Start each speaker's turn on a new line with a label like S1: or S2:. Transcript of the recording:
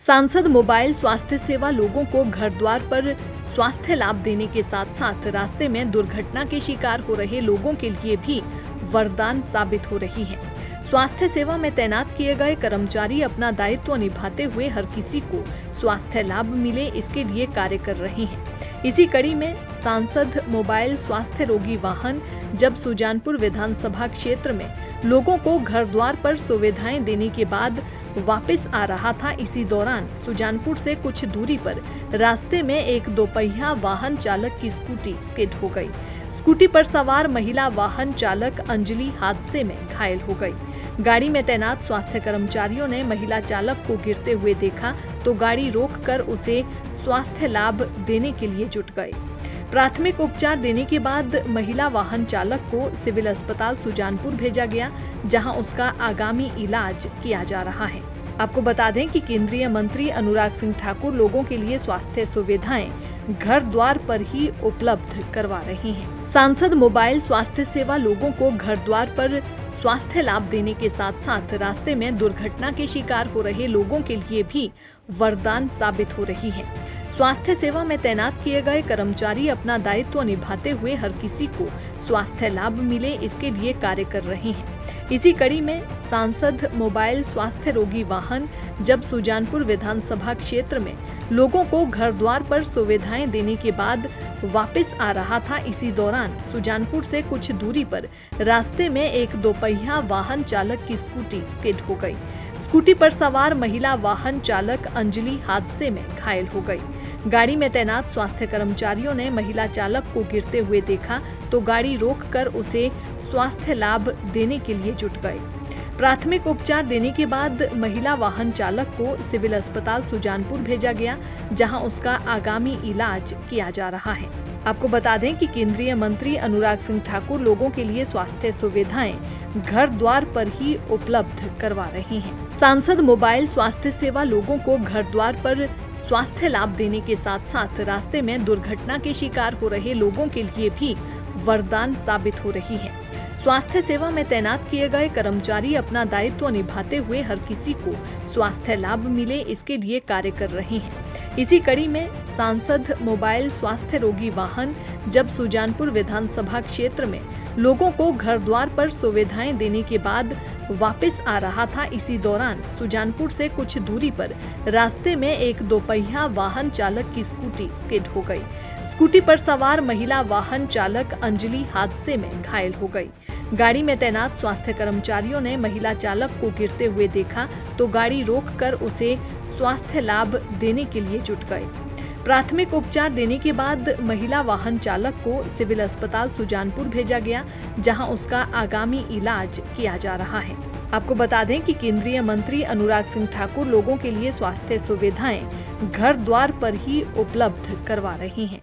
S1: सांसद मोबाइल स्वास्थ्य सेवा लोगों को घर द्वार पर स्वास्थ्य लाभ देने के साथ साथ रास्ते में दुर्घटना के शिकार हो रहे लोगों के लिए भी वरदान साबित हो रही है। स्वास्थ्य सेवा में तैनात किए गए कर्मचारी अपना दायित्व निभाते हुए हर किसी को स्वास्थ्य लाभ मिले इसके लिए कार्य कर रहे हैं। इसी कड़ी में सांसद मोबाइल स्वास्थ्य रोगी वाहन जब सुजानपुर विधानसभा क्षेत्र में लोगों को घर द्वार पर सुविधाएं देने के बाद वापस आ रहा था। इसी दौरान सुजानपुर से कुछ दूरी पर रास्ते में एक दोपहिया वाहन चालक की स्कूटी स्किड हो गई। स्कूटी पर सवार महिला वाहन चालक अंजलि हादसे में घायल हो गई। गाड़ी में तैनात स्वास्थ्य कर्मचारियों ने महिला चालक को गिरते हुए देखा तो गाड़ी रोककर उसे स्वास्थ्य लाभ देने के लिए जुट गए। प्राथमिक उपचार देने के बाद महिला वाहन चालक को सिविल अस्पताल सुजानपुर भेजा गया, जहां उसका आगामी इलाज किया जा रहा है। आपको बता दें कि केंद्रीय मंत्री अनुराग सिंह ठाकुर लोगों के लिए स्वास्थ्य सुविधाएं घर द्वार पर ही उपलब्ध करवा रहे हैं। सांसद मोबाइल स्वास्थ्य सेवा लोगों को घर द्वार पर स्वास्थ्य लाभ देने के साथ साथ रास्ते में दुर्घटना के शिकार हो रहे लोगों के लिए भी वरदान साबित हो रही है। स्वास्थ्य सेवा में तैनात किए गए कर्मचारी अपना दायित्व निभाते हुए हर किसी को स्वास्थ्य लाभ मिले इसके लिए कार्य कर रहे हैं। इसी कड़ी में सांसद मोबाइल स्वास्थ्य रोगी वाहन जब सुजानपुर विधानसभा क्षेत्र में लोगों को घर द्वार पर सुविधाएं देने के बाद वापस आ रहा था। इसी दौरान सुजानपुर से कुछ दूरी पर रास्ते में एक दोपहिया वाहन चालक की स्कूटी स्किड हो गई। स्कूटी पर सवार महिला वाहन चालक अंजलि हादसे में घायल हो गई। गाड़ी में तैनात स्वास्थ्य कर्मचारियों ने महिला चालक को गिरते हुए देखा तो गाड़ी रोककर उसे स्वास्थ्य लाभ देने के लिए जुट गए। प्राथमिक उपचार देने के बाद महिला वाहन चालक को सिविल अस्पताल सुजानपुर भेजा गया, जहां उसका आगामी इलाज किया जा रहा है। आपको बता दें कि केंद्रीय मंत्री अनुराग सिंह ठाकुर लोगों के लिए स्वास्थ्य सुविधाएं घर द्वार पर ही उपलब्ध करवा रहे हैं। सांसद मोबाइल स्वास्थ्य सेवा लोगों को घर द्वार पर स्वास्थ्य लाभ देने के साथ साथ रास्ते में दुर्घटना के शिकार हो रहे लोगों के लिए भी वरदान साबित हो रही है। स्वास्थ्य सेवा में तैनात किए गए कर्मचारी अपना दायित्व निभाते हुए हर किसी को स्वास्थ्य लाभ मिले इसके लिए कार्य कर रहे हैं। इसी कड़ी में सांसद मोबाइल स्वास्थ्य रोगी वाहन जब सुजानपुर विधानसभा क्षेत्र में लोगों को घर द्वार पर सुविधाएं देने के बाद वापस आ रहा था। इसी दौरान सुजानपुर से कुछ दूरी पर रास्ते में एक दोपहिया वाहन चालक की स्कूटी स्किड हो गई। स्कूटी पर सवार महिला वाहन चालक अंजलि हादसे में घायल हो गई। गाड़ी में तैनात स्वास्थ्य कर्मचारियों ने महिला चालक को गिरते हुए देखा तो गाड़ी रोककर उसे स्वास्थ्य लाभ देने के लिए जुट गए। प्राथमिक उपचार देने के बाद महिला वाहन चालक को सिविल अस्पताल सुजानपुर भेजा गया, जहां उसका आगामी इलाज किया जा रहा है। आपको बता दें कि केंद्रीय मंत्री अनुराग सिंह ठाकुर लोगों के लिए स्वास्थ्य सुविधाएं घर द्वार पर ही उपलब्ध करवा रहे हैं।